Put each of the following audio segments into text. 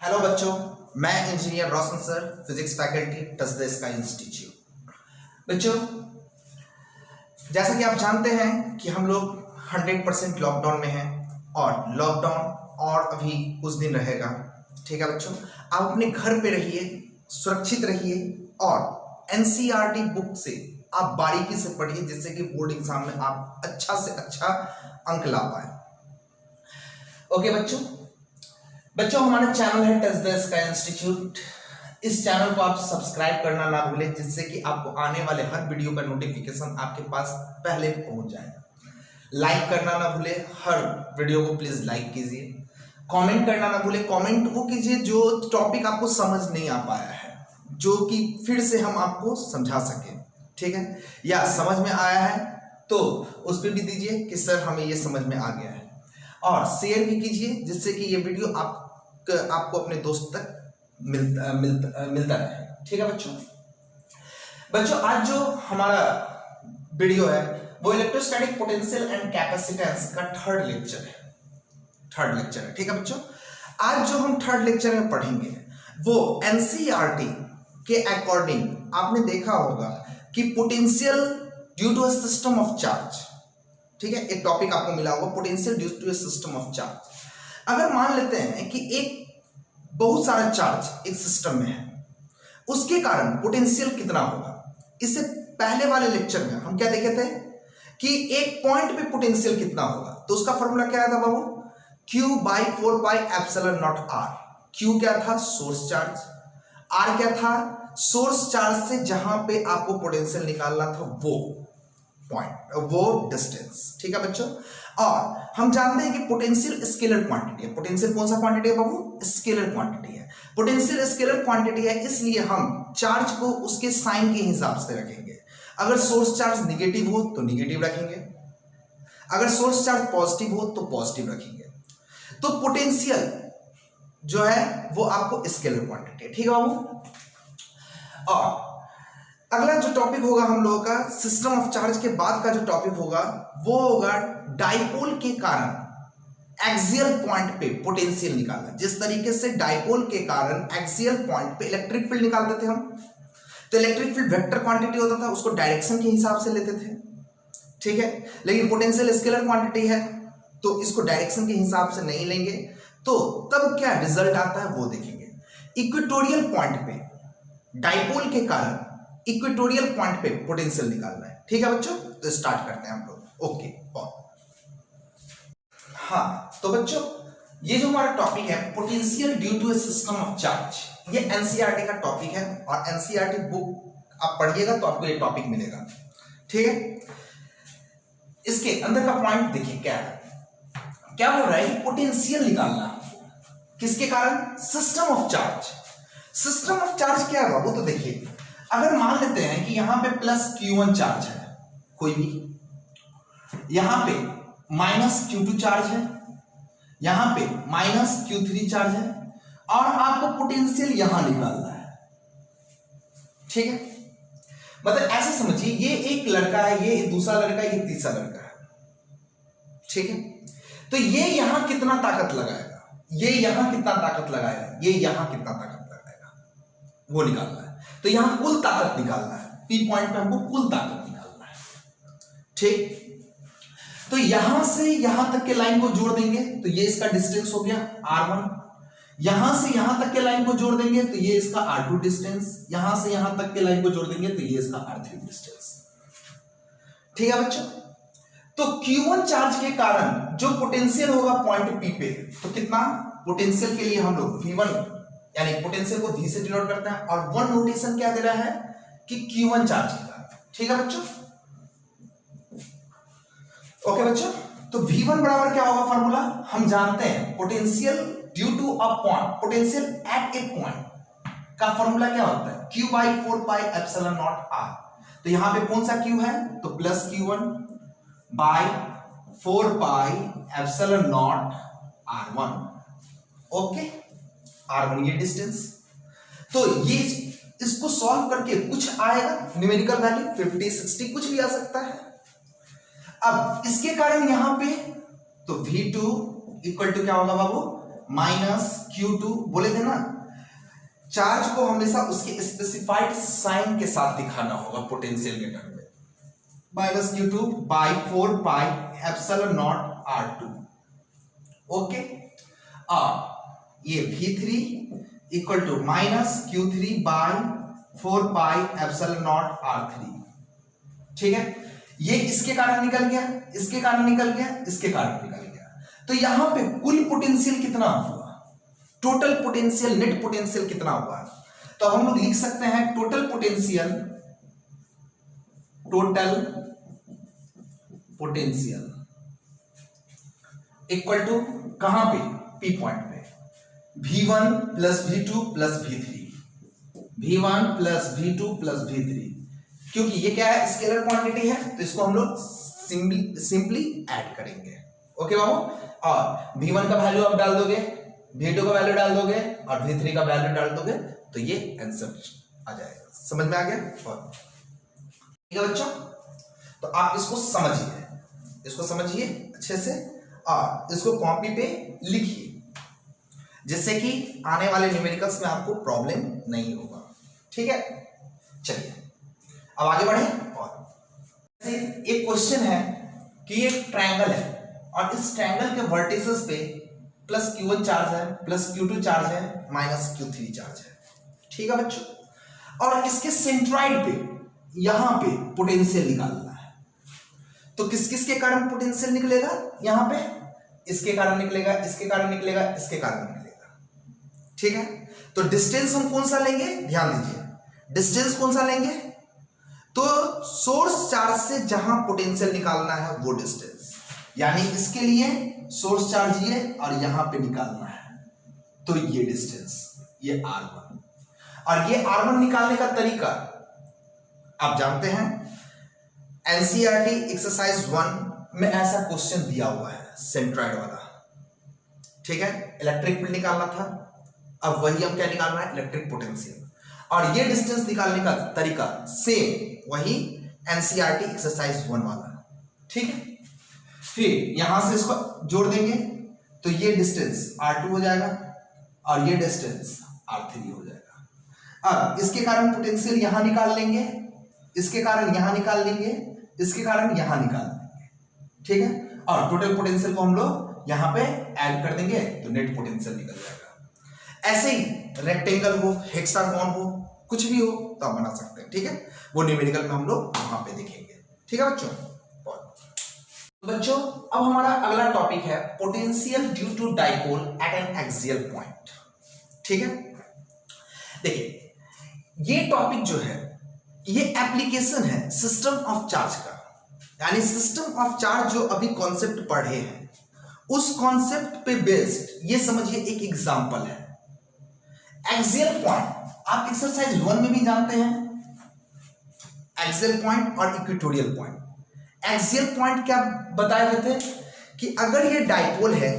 Hello बच्चों, मैं engineer Roshan sir, physics faculty touch the sky institute. बच्चों, जैसा कि आप जानते हैं कि हम लोग 100% लॉकडाउन में हैं और लॉकडाउन और अभी कुछ दिन रहेगा। ठीक है बच्चों, आप अपने घर पे रहिए, सुरक्षित रहिए और एनसीईआरटी बुक से आप बारीकी से पढ़िए जिससे कि बोर्ड एग्जाम में आप अच्छा से अच्छा अंक ला पाए। ओके बच्चों, हमारा चैनल है टच द स्काई इंस्टीट्यूट। इस चैनल को आप सब्सक्राइब करना ना भूलें जिससे कि आपको आने वाले हर वीडियो का नोटिफिकेशन आपके पास पहले पहुंच जाएगा। लाइक करना ना भूलें, हर वीडियो को प्लीज लाइक कीजिए। कमेंट करना ना भूलें, कमेंट वो कीजिए जो टॉपिक आपको समझ नहीं आ पाया है, जो कि फिर से हम आपको समझा सकें। ठीक है, या समझ में आया है तो उस पर भी दीजिए कि सर हमें ये समझ में आ गया है, और शेयर भी कीजिए जिससे कि ये वीडियो आपको अपने दोस्त तक मिलता रहे। ठीक है बच्चों, आज जो हमारा वीडियो है वो इलेक्ट्रोस्टैटिक पोटेंशियल एंड कैपेसिटेंस का थर्ड लेक्चर है। ठीक है बच्चों, आज जो हम थर्ड लेक्चर में पढ़ेंगे वो एनसीईआरटी के अकॉर्डिंग आपने देखा होगा कि potential due to a system of charge. ठीक है, एक टॉपिक आपको मिला होगा potential due to a system of charge. अगर मान लेते हैं कि एक बहुत सारा चार्ज एक सिस्टम में है, उसके कारण पोटेंशियल कितना होगा। इससे पहले वाले लेक्चर में हम क्या देखे थे कि एक पॉइंट पे पोटेंशियल कितना होगा, तो उसका फॉर्मूला क्या था बाबू, Q/4πε0 R। Q क्या था, सोर्स चार्ज। R क्या था, सोर्स चार्ज से जहां पे आपको पोटेंशियल निकालना था वो पॉइंट, वो डिस्टेंस। ठीक है बच्चों, और हम जानते हैं कि पोटेंशियल स्केलर क्वांटिटी है। पोटेंशियल कौन सा क्वांटिटी है बाबू, स्केलर क्वांटिटी है। पोटेंशियल स्केलर क्वांटिटी है, इसलिए हम चार्ज को उसके साइन के हिसाब से रखेंगे। अगर सोर्स चार्ज निगेटिव हो तो निगेटिव रखेंगे, अगर सोर्स चार्ज पॉजिटिव हो तो पॉजिटिव रखेंगे। तो पोटेंशियल जो है वो आपको स्केलर क्वांटिटी है। ठीक है बाबू, और अगला जो टॉपिक होगा हम लोगों का सिस्टम ऑफ चार्ज के बाद का जो टॉपिक होगा वो होगा डाइपोल के कारण एक्सियल पॉइंट पे पोटेंशियल निकालना। जिस तरीके से डाइपोल के कारण एक्सियल पॉइंट पे इलेक्ट्रिक फील्ड निकालते थे हम, तो इलेक्ट्रिक फील्ड वेक्टर क्वांटिटी होता था, उसको डायरेक्शन के हिसाब से लेते थे। ठीक है, लेकिन पोटेंशियल स्केलर क्वांटिटी है तो इसको डायरेक्शन के हिसाब से नहीं लेंगे, तो तब क्या रिजल्ट आता है वो देखेंगे। इक्वेटोरियल पॉइंट पे डाइपोल के कारण इक्वेटोरियल पॉइंट पे पोटेंशियल निकालना है। ठीक है बच्चों, तो स्टार्ट करते हैं हम लोग। ओके, हाँ तो बच्चों, ये जो हमारा टॉपिक है potential due to a system of charge, ये एनसीईआरटी का टॉपिक है और एनसीईआरटी बुक आप पढ़िएगा तो आपको ये टॉपिक मिलेगा। ठीक है, इसके अंदर का पॉइंट देखिए क्या है, क्या बोल रहा है, पोटेंशियल निकालना किसके कारण, system of charge. System of charge क्या है बाबू, तो देखिए अगर मान लेते हैं कि यहां पे प्लस Q1 चार्ज है कोई भी, यहां पे माइनस Q2 चार्ज है, यहां पे माइनस Q3 चार्ज है, और आपको पोटेंशियल यहां निकालना है। ठीक है, मतलब ऐसे समझिए ये एक लड़का है, ये दूसरा लड़का है, ये तीसरा लड़का है। ठीक है, तो ये यहां कितना ताकत लगाएगा, ये यहां कितना ताकत लगाएगा, ये यहां कितना ताकत लगाएगा, वो निकालना है। तो यहां कुल ताकत निकालना है, पी पॉइंट पे हमको कुल ताकत निकालना है। ठीक, तो यहां से यहां तक के लाइन को जोड़ देंगे तो ये इसका डिस्टेंस हो गया R1, यहां से यहां तक के लाइन को जोड़ देंगे तो ये इसका R2 डिस्टेंस, यहां से यहां तक के लाइन को जोड़ देंगे तो ये इसका R3 डिस्टेंस। ठीक है बच्चों, तो Q1 चार्ज के कारण जो पोटेंशियल होगा पॉइंट P पे, तो कितना पोटेंशियल के लिए हम लोग V1 यानी पोटेंशियल को V से डिनोट करते हैं, और वन नोटेशन क्या दे रहा है कि Q1 चार्ज के कारण। ठीक है बच्चों, ओके बच्चों, तो V1 बराबर क्या होगा फॉर्मूला, हम जानते हैं potential due to a point, potential at a point का फॉर्मूला क्या होता है, Q/4πε0 R। तो यहां पे कौन सा Q है, तो plus Q1 bye 4πε0 R1। Okay, R1 ये डिस्टेंस, तो ये इसको सॉल्व करके कुछ आएगा न्यूमेरिकल वैल्यू 50, 60 कुछ भी आ सकता है। अब इसके कारण यहां पे तो V2 इक्वल टू क्या होगा बाबू, माइनस Q2 बोले थे ना, चार्ज को हमेशा उसके स्पेसिफाइड साइन के साथ दिखाना होगा पोटेंशियल के टर्म में, minus Q2 by 4 pi epsilon naught R2। Okay, अब ये V3 equal to minus Q3 by 4 pi epsilon naught R3। ठीक है, ये इसके कारण निकल गया, इसके कारण निकल गया, इसके कारण निकल गया। तो यहां पे कुल पोटेंशियल कितना हुआ, टोटल पोटेंशियल, नेट पोटेंशियल कितना हुआ? तो हम लोग लिख सकते हैं टोटल पोटेंशियल इक्वल टू कहां पे, P पॉइंट पे, V1 plus V2 plus V3, V1 plus V2 plus V3, क्योंकि ये क्या है, स्केलर क्वांटिटी है, तो इसको हम लोग सिंपली ऐड करेंगे। ओके बाबू, और V1 का वैल्यू आप डाल दोगे, V2 का वैल्यू डाल दोगे और V3 का वैल्यू डाल दोगे, तो ये आंसर आ जाएगा। समझ में आ गया? और ठीक है बच्चों, तो आप इसको समझिए अच्छे से और इसको कॉपी पे लिखिए, जिससे कि आने वाले न्यूमेरिकल्स में आपको प्रॉब्लम नहीं होगा। ठीक है, चलिए अब आगे बढ़े। और एक क्वेश्चन है कि ये ट्रायंगल है और इस ट्रायंगल के वर्टिसेस पे प्लस Q1 चार्ज है, प्लस Q2 चार्ज है, माइनस Q3 चार्ज है। ठीक है बच्चों, और इसके सेंट्रॉइड पे यहां पे पोटेंशियल निकालना है। तो किस किस के कारण पोटेंशियल निकलेगा? यहां पे इसके कारण निकलेगा, इसके कारण निकलेगा, इसके कारण निकलेगा। ठीक है, तो डिस्टेंस हम कौन सा लेंगे, ध्यान दीजिए, डिस्टेंस कौन सा लेंगे? तो सोर्स चार्ज से जहां पोटेंशियल निकालना है वो डिस्टेंस, यानी इसके लिए सोर्स चार्ज ये और यहां पे निकालना है, तो ये डिस्टेंस, ये R1। और ये R1 निकालने का तरीका आप जानते हैं, NCERT एक्सरसाइज 1 में ऐसा क्वेश्चन दिया हुआ है, सेंट्रॉइड वाला। ठीक है, इलेक्ट्रिक फील्ड निकालना था, अब वही हम क्या निकालना है, इलेक्ट्रिक पोटेंशियल। और ये डिस्टेंस निकालने का तरीका सेम वही NCERT एक्सरसाइज 1 वाला। ठीक है, फिर यहां से इसको जोड़ देंगे तो ये डिस्टेंस R2 हो जाएगा और ये डिस्टेंस R3 हो जाएगा। अब इसके कारण पोटेंशियल यहां निकाल लेंगे, इसके कारण यहां निकाल लेंगे, इसके कारण यहां निकाल लेंगे। ठीक है, और टोटल पोटेंशियल को हम लोग यहां पे ऐड कर देंगे तो नेट पोटेंशियल निकल जाएगा। ऐसे ही रेक्टेंगल हो, हेक्सागोन हो, कुछ भी हो तो आप बना सकते हैं। ठीक है, वो न्यूमेरिकल में हम लोग वहां पे देखेंगे। ठीक है बच्चों, अब हमारा अगला टॉपिक है potential due to dipole at an axial point. ठीक है, देखिए ये टॉपिक जो है ये एप्लीकेशन है सिस्टम ऑफ चार्ज का, यानी सिस्टम ऑफ चार्ज जो अभी कॉन्सेप्ट पढ़े हैं उस कॉन्सेप्ट पे बेस्ड ये समझिए एक एग्जांपल है। एक्सियल पॉइंट आप एक्सरसाइज 1 में भी जानते हैं, एक्सियल पॉइंट और इक्वेटोरियल पॉइंट। एक्सियल पॉइंट क्या बताए हुए थे कि अगर ये डाइपोल है,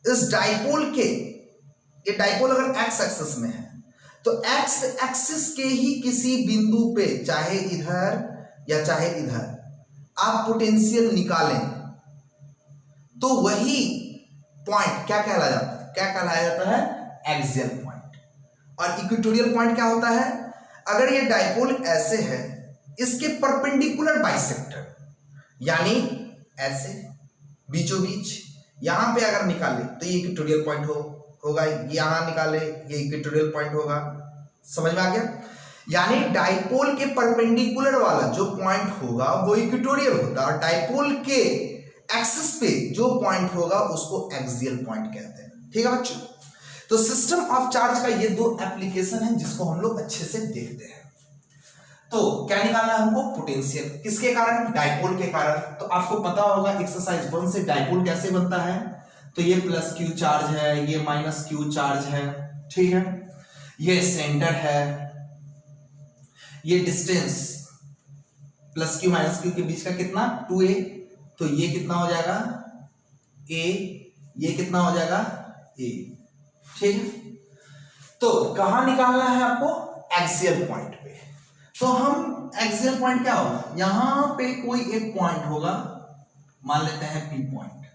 इस डाइपोल के, ये डाइपोल अगर एक्स एक्सिस में है तो एक्स एक्सिस के ही किसी बिंदु पे, चाहे इधर या चाहे इधर, आप पोटेंशियल निकालें तो वही पॉइंट क्या कहलाया जाता है, एक्सियल पॉइंट। और इक्वेटोरियल पॉइंट क्या होता है, अगर ये डाइपोल ऐसे है, इसके परपेंडिकुलर बाइसेक्टर, यानी ऐसे बीचों बीच यहां पे अगर निकाले तो ये इक्वेटोरियल पॉइंट होगा, यहां निकाले ये इक्वेटोरियल पॉइंट होगा। समझ में आ गया? यानी डाइपोल के परपेंडिकुलर वाला जो पॉइंट होगा वो इक्वेटोरियल होता है और डाइपोल के एक्सिस पे जो पॉइंट होगा उसको एक्सियल पॉइंट कहते हैं। ठीक है बच्चों, तो सिस्टम ऑफ चार्ज का ये दो एप्लीकेशन है जिसको हम लोग अच्छे से देखते हैं। तो क्या निकालना है हमको, पोटेंशियल, किसके कारण, डाइपोल के कारण। तो आपको पता होगा एक्सरसाइज 1 से डाइपोल कैसे बनता है, तो ये प्लस Q चार्ज है, ये माइनस Q चार्ज है। ठीक है, ये सेंटर है, ये distance plus Q minus Q के बीच का कितना 2a, तो ये कितना हो जाएगा a, ये कितना हो जाएगा a। ठीक है, तो कहां निकालना है आपको, एक्सियल पॉइंट पे। तो हम एक्सियल पॉइंट क्या होगा, यहां पे कोई एक पॉइंट होगा, मान लेते हैं P पॉइंट।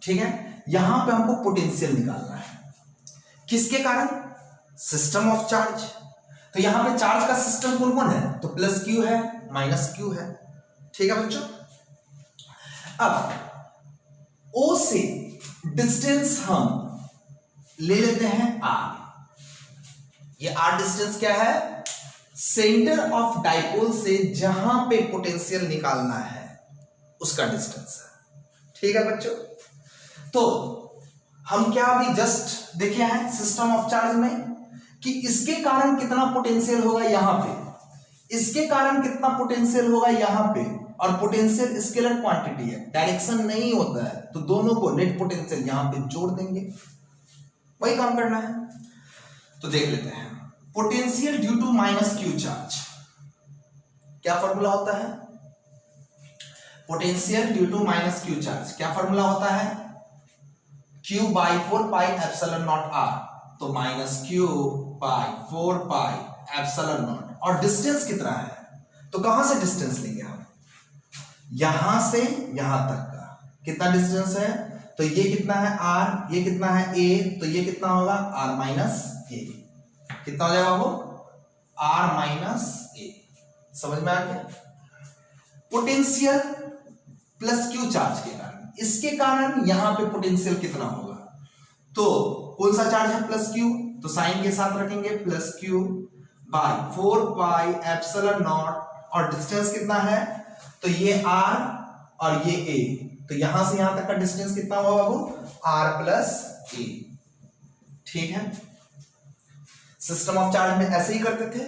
ठीक है, यहां पे हमको पोटेंशियल निकालना है, किसके कारण? System of charge. तो यहां पे चार्ज का सिस्टम कौन कौन है? तो प्लस क्यू है, माइनस क्यू है। ठीक है बच्चों, अब ओ से डिस्टेंस हम ले लेते हैं आर। ये आर डिस्टेंस क्या है? सेंटर ऑफ डाइपोल से जहां पे पोटेंशियल निकालना है उसका डिस्टेंस है। ठीक है बच्चों, तो हम क्या अभी जस्ट देखे हैं सिस्टम ऑफ चार्ज में कि इसके कारण कितना पोटेंशियल होगा यहां पे, इसके कारण कितना पोटेंशियल होगा यहां पे, और पोटेंशियल स्केलर क्वांटिटी है, डायरेक्शन नहीं होता है, तो दोनों को नेट पोटेंशियल यहां पे जोड़ देंगे, वही काम करना है। तो देख लेते हैं potential due to minus Q charge, क्या फॉर्मूला होता है? Potential due to minus Q charge क्या फॉर्मूला होता है? Q by 4 pi epsilon naught R, तो minus Q by 4 pi epsilon naught, और डिस्टेंस कितना है? तो कहां से डिस्टेंस लेंगे हम? यहां से यहां तक का कितना डिस्टेंस है? तो ये कितना है R, ये कितना है A, तो ये कितना होगा R माइनस A, कितना हो जाएगा वो? R minus A। समझ में आ गया? पोटेंशियल प्लस क्यू चार्ज के कारण, इसके कारण यहां पे पोटेंशियल कितना होगा? तो कौन सा चार्ज है? प्लस क्यू, तो साइन के साथ रखेंगे plus Q by 4 pi epsilon naught, और डिस्टेंस कितना है? तो ये R और ये A, तो यहां से यहां तक का डिस्टेंस कितना होगा बाबू? R plus A। ठीक है, सिस्टम ऑफ चार्ज में ऐसे ही करते थे।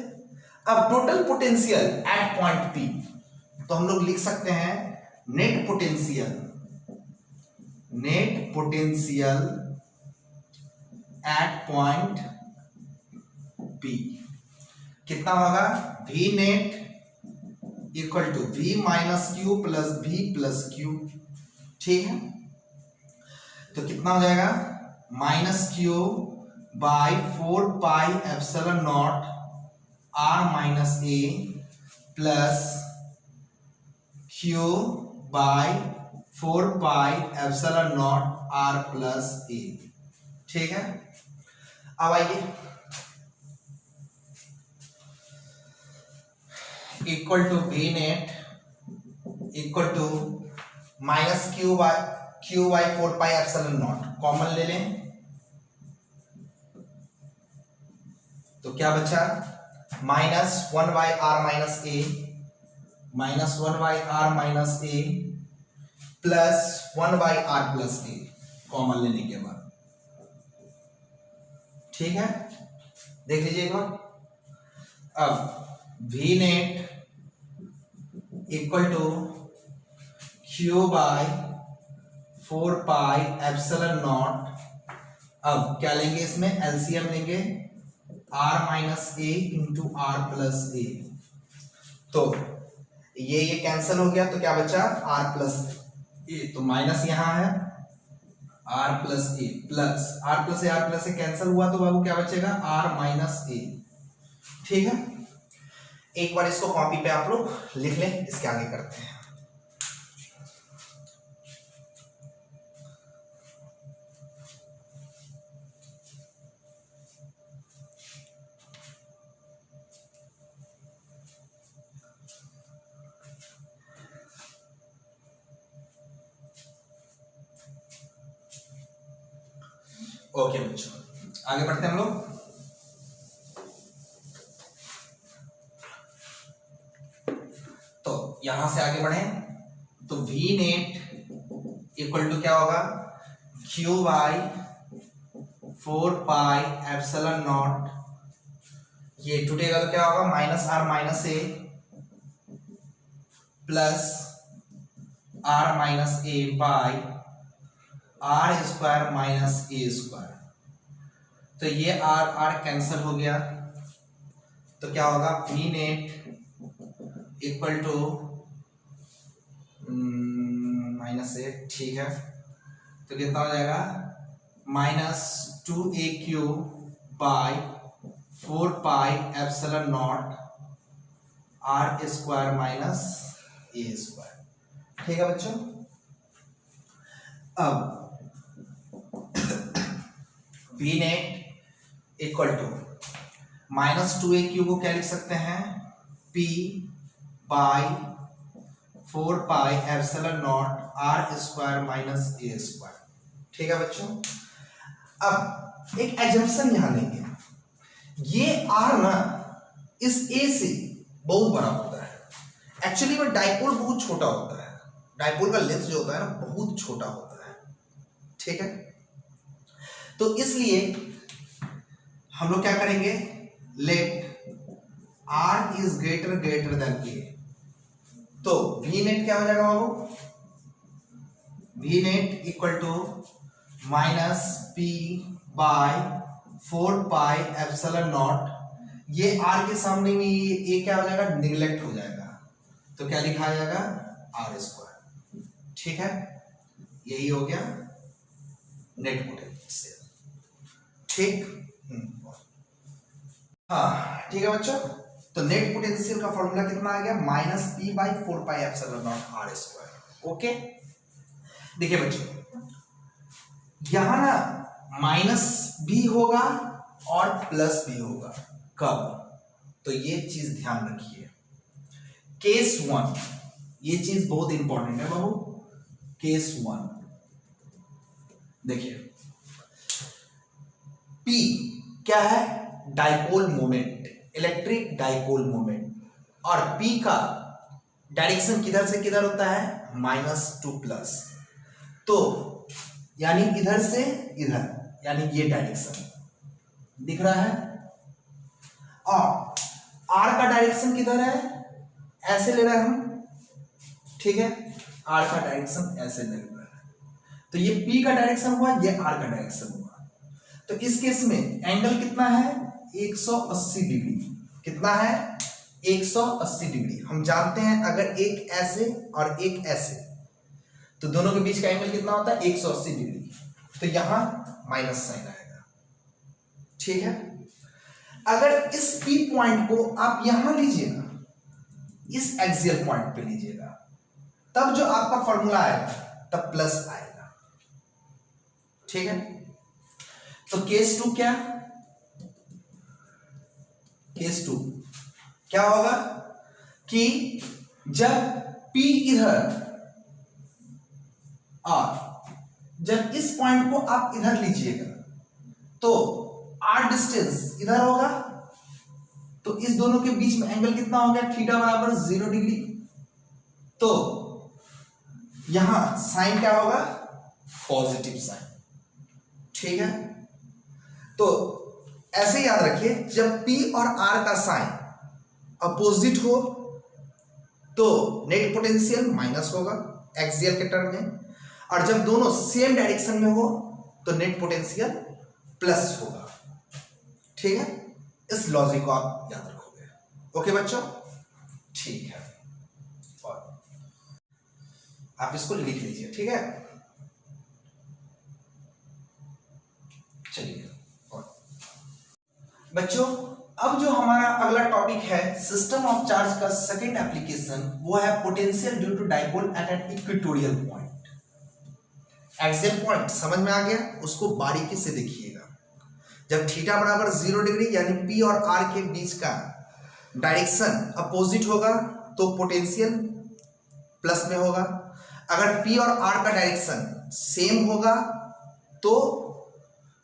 अब total potential at point P, तो हम लोग लिख सकते हैं net potential at point P कितना होगा? V net equal to V minus Q plus V plus Q. ठीक है, तो कितना हो जाएगा? Minus Q by 4 pi epsilon naught R minus A plus Q by 4 pi epsilon naught R plus A। ठीक है, अब आइए equal to V net equal to minus Q by 4 pi epsilon not, common ले लें, तो क्या बचा? Minus 1 by R minus A, minus 1 by R minus A plus 1 by R plus A, common लेने के बाद। ठीक है, देख लीजिए एक बार। अब V net equal to Q by 4 pi epsilon naught, अब क्या लेंगे इसमें? एलसीएम लेंगे, R minus A into R plus A, तो ये कैंसिल हो गया, तो क्या बचा? R प्लस A, तो माइनस यहां है R plus A plus R plus A cancel हुआ, तो बाबू क्या बचेगा? R minus A। ठीक है, एक बार इसको कॉपी पे आप लोग लिख लें, इसके आगे करते हैं। ओके बच्चों, आगे बढ़ते हैं हम लोग। तो यहां से आगे बढ़े, तो V नेट इक्वल टू क्या होगा? Q by 4 pi epsilon not, ये टूटेगा तो क्या होगा? Minus R minus A plus R minus A by R square minus A square, तो ये R कैंसिल हो गया, तो क्या होगा? V net equal to minus A। ठीक है, तो कितना हो जाएगा? माइनस 2AQ by 4 pi epsilon naught R square minus A square. ठीक है बच्चों, अब V net equal to -2aq को क्या लिख सकते हैं, p by 4πε0 r square minus a square. ठीक है बच्चों, अब एक एजम्पशन यहां लेंगे, ये r ना इस a से बहुत बड़ा होता है। एक्चुअली में डाइपोल बहुत छोटा होता है, डाइपोल का लेंथ जो होता है ना बहुत छोटा होता है। ठीक है, तो इसलिए हम लोग क्या करेंगे, let r is greater than a, तो v नेट क्या हो जाएगा बाबू, v net equal to -p by 4πε0, ये r के सामने में ये a क्या हो जाएगा, निगलेक्ट हो जाएगा, तो क्या लिखा जाएगा, r स्क्वायर। ठीक है, यही हो गया नेट पोटेंशियल। ठीक, हाँ ठीक है बच्चों, तो नेट पोटेंशियल का फॉर्मूला कितना आ गया, -p by 4πε0 r square. Okay, देखिए बच्चों यहां ना माइनस भी होगा और प्लस भी होगा, कब, तो ये चीज ध्यान रखिए। केस 1, ये चीज बहुत इंपॉर्टेंट है बाबू। केस 1 देखिए, P क्या है, dipole moment, electric dipole moment, और P का डायरेक्शन किधर से किधर होता है, -2+, तो यानी इधर से इधर, यानी ये डायरेक्शन दिख रहा है, और R का डायरेक्शन किधर है, ऐसे ले रहे हैं हम। ठीक है, R का डायरेक्शन ऐसे ले रहा है, तो ये P का डायरेक्शन हुआ, ये R का डायरेक्शन हुआ, तो इस केस में एंगल कितना है, 180 डिग्री। कितना है, 180 डिग्री। हम जानते हैं अगर एक ऐसे और एक ऐसे, तो दोनों के बीच का एंगल कितना होता है, 180 डिग्री, तो यहां माइनस साइन आएगा। ठीक है, अगर इस P पॉइंट को आप यहां लीजिएगा, इस एक्सियल पॉइंट पे लीजिएगा, तब जो आपका फॉर्मूला आएगा तब प्लस आएगा। ठीक है, तो केस 2 क्या, केस 2 क्या होगा कि जब P इधर और जब इस पॉइंट को आप इधर लीजिएगा तो r डिस्टेंस इधर होगा, तो इस दोनों के बीच में एंगल कितना हो गया, थीटा बराबर 0 डिग्री, तो यहां साइन क्या होगा, पॉजिटिव साइन। ठीक है, तो ऐसे याद रखिए, जब P और R का साइन अपोजिट हो तो नेट पोटेंशियल माइनस होगा एक्सियल के टर्म में, और जब दोनों सेम डायरेक्शन में हो तो नेट पोटेंशियल प्लस होगा। ठीक है, इस लॉजिक को आप याद रखोगे। ओके बच्चों, ठीक है, और आप इसको लिख लीजिए। ठीक है, चलिए बच्चों, अब जो हमारा अगला टॉपिक है सिस्टम ऑफ चार्ज का सेकेंड एप्लीकेशन, वो है potential due to dipole at an equatorial point. Axial point समझ में आ गया, उसको बारीकी से देखिएगा। जब थीटा बराबर 0 डिग्री यानी P और R के बीच का डायरेक्शन अपोजिट होगा तो पोटेंशियल प्लस में होगा, अगर P और R का डायरेक्शन सेम होगा तो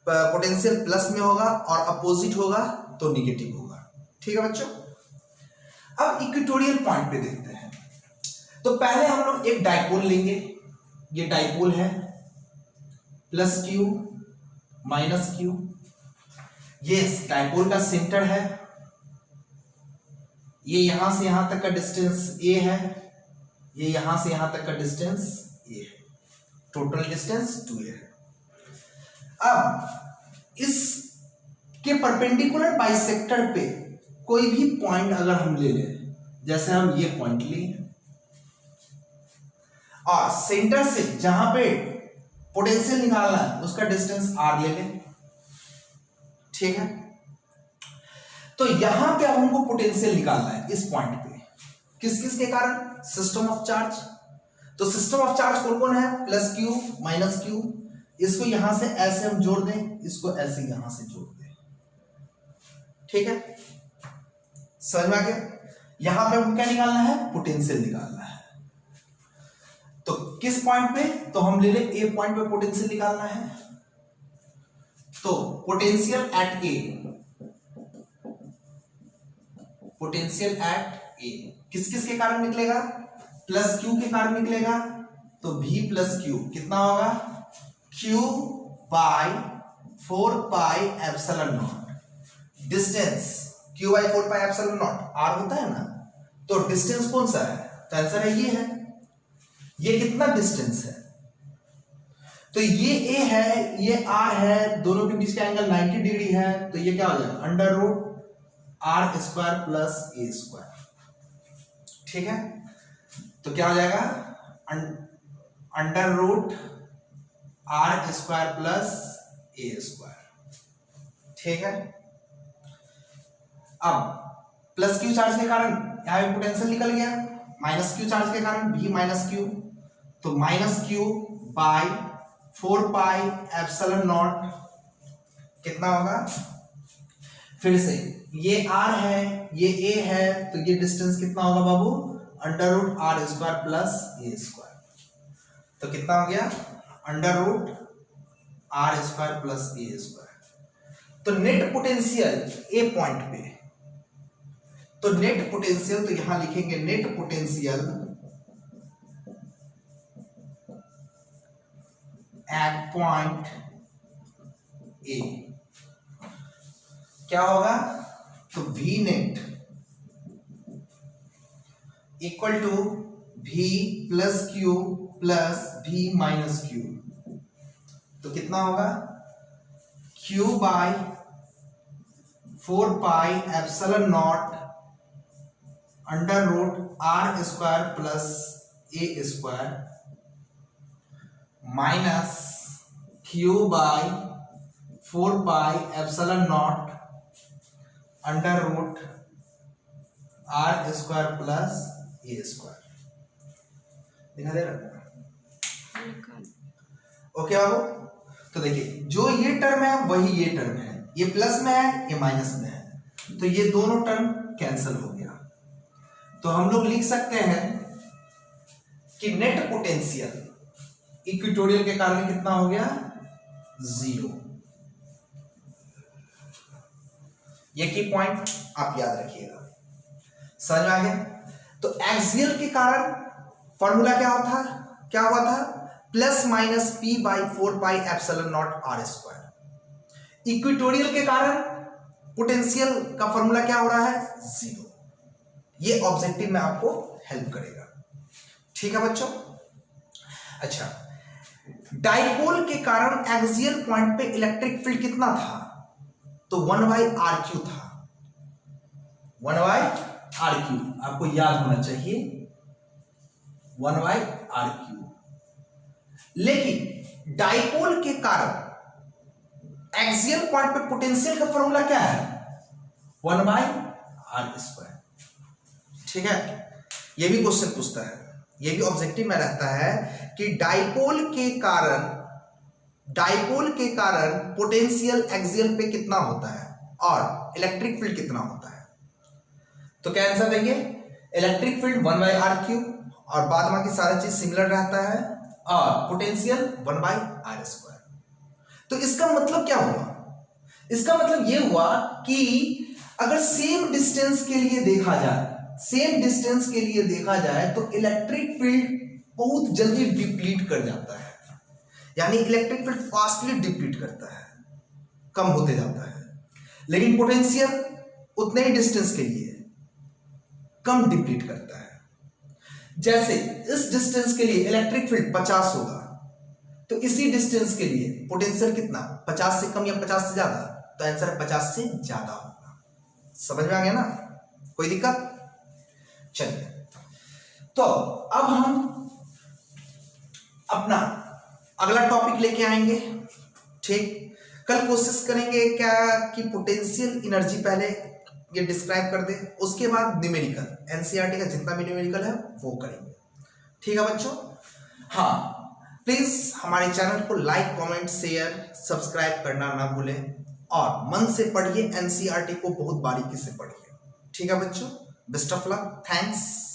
पोटेंशियल प्लस में होगा, और अपोजिट होगा तो निगेटिव होगा। ठीक है बच्चों, अब इक्वेटोरियल पॉइंट पे देखते हैं। तो पहले हम लोग एक डाइपोल लेंगे, ये डाइपोल है, +q -q, ये डाइपोल का सेंटर है, ये यहां से यहां तक का डिस्टेंस a है, ये यहां से यहां तक का डिस्टेंस a है, टोटल डिस्टेंस 2a है। अब इस के परपेंडिकुलर बाइसेक्टर पे कोई भी पॉइंट अगर हम ले लें, जैसे हम ये पॉइंट लिए और सेंटर से जहां पे पोटेंशियल निकालना है उसका डिस्टेंस r ले लें। ठीक है, तो यहां पे अब हमको पोटेंशियल निकालना है इस पॉइंट पे, किस किस के कारण, सिस्टम ऑफ चार्ज। तो सिस्टम ऑफ चार्ज कौन कौन है, +q -q, इसको यहां से ऐसे हम जोड़ दें, इसको ऐसे यहां से जोड़ दें, ठीक है, समझ में आ गया। यहां पे हम क्या निकालना है, पोटेंशियल निकालना है। तो किस पॉइंट पे, तो हम ले ले ए पॉइंट पे पोटेंशियल निकालना है। तो potential at A, potential at A किस किस के कारण निकलेगा, प्लस क्यू के कारण निकलेगा। तो v प्लस क्यू कितना होगा, q by 4 pi epsilon naught. Distance q by 4 pi epsilon naught r होता है ना, तो डिस्टेंस कौन सा है, तो आंसर है ये है। ये कितना डिस्टेंस है, तो ये a है, ये r है, दोनों के बीच का एंगल 90 डिग्री है, तो ये क्या हो जाएगा, under root r square plus a square, ठीक है। तो क्या हो जाएगा, under root r square plus a square, ठीक है। अब प्लस क्यू चार्ज के कारण यहां पे पोटेंशियल निकल गया, माइनस क्यू चार्ज के कारण भी माइनस क्यू, तो minus Q by 4 pi epsilon naught कितना होगा, फिर से ये r है, ये a है, तो ये डिस्टेंस कितना होगा बाबू, under root r square plus a square. तो कितना हो गया, under root r square plus a square. तो नेट पोटेंशियल ए पॉइंट पे, तो नेट पोटेंशियल, तो यहां लिखेंगे net potential at point A क्या होगा, तो v net equal to v plus Q plus v minus Q. तो कितना होगा, q by 4 pi epsilon naught under root r square plus a square minus q by 4 pi epsilon naught under root r square plus a square. दिखा दे रहा, okay बाबू। तो देखिए जो ये टर्म है वही ये टर्म है, ये प्लस में है, ये माइनस में है, तो ये दोनों टर्म कैंसिल हो गया। तो हम लोग लिख सकते हैं कि नेट पोटेंशियल इक्वेटोरियल के कारण कितना हो गया, 0। ये की पॉइंट आप याद रखिएगा, समझ में आ गया। तो एक्सियल के कारण फॉर्मूला क्या हुआ था, plus minus p by 4 pi epsilon naught r square. Equatorial के कारण पोटेंशियल का फॉर्मूला क्या हो रहा है, 0। ये ऑब्जेक्टिव में आपको हेल्प करेगा, ठीक है बच्चों। अच्छा, डाइपोल के कारण एक्सियल पॉइंट पे इलेक्ट्रिक फील्ड कितना था, तो 1/r³ था, 1/r³, आपको याद होना चाहिए 1/r³। लेकिन डाइपोल के कारण एक्सियल पॉइंट पे पोटेंशियल का फॉर्मूला क्या है, 1/r², ठीक है। यह भी क्वेश्चन पूछता है, यह भी ऑब्जेक्टिव में रहता है कि डाइपोल के कारण पोटेंशियल एक्सियल पे कितना होता है और इलेक्ट्रिक फील्ड कितना होता है। तो क्या आंसर देंगे, इलेक्ट्रिक फील्ड 1/r³ और बाद बाकी सारा चीज सिमिलर रहता है, और पोटेंशियल 1/r²। तो इसका मतलब क्या हुआ, इसका मतलब यह हुआ कि अगर सेम डिस्टेंस के लिए देखा जाए तो इलेक्ट्रिक फील्ड बहुत जल्दी डिप्लीट कर जाता है, यानी इलेक्ट्रिक फील्ड फास्टली डिप्लीट करता है, कम होते जाता है। लेकिन पोटेंशियल उतने ही डिस्टेंस के लिए कम डिप्लीट करता है। जैसे इस डिस्टेंस के लिए इलेक्ट्रिक फील्ड 50 होगा, तो इसी डिस्टेंस के लिए पोटेंशियल कितना, 50 से कम या 50 से ज्यादा, तो आंसर है 50 से ज्यादा होगा। समझ में आ गया ना, कोई दिक्कत। चलिए, तो अब हम अपना अगला टॉपिक लेके आएंगे, ठीक। कल कोशिश करेंगे क्या कि पोटेंशियल एनर्जी पहले ये डिस्क्राइब कर दे, उसके बाद न्यूमेरिकल, एनसीईआरटी का जितना भी न्यूमेरिकल है वो करेंगे, ठीक है बच्चों। हाँ, प्लीज हमारे चैनल को लाइक, कमेंट, शेयर, सब्सक्राइब करना ना भूलें और मन से पढ़िए, एनसीईआरटी को बहुत बारीकी से पढ़िए। ठीक है बच्चों, बेस्ट ऑफ लक, थैंक्स।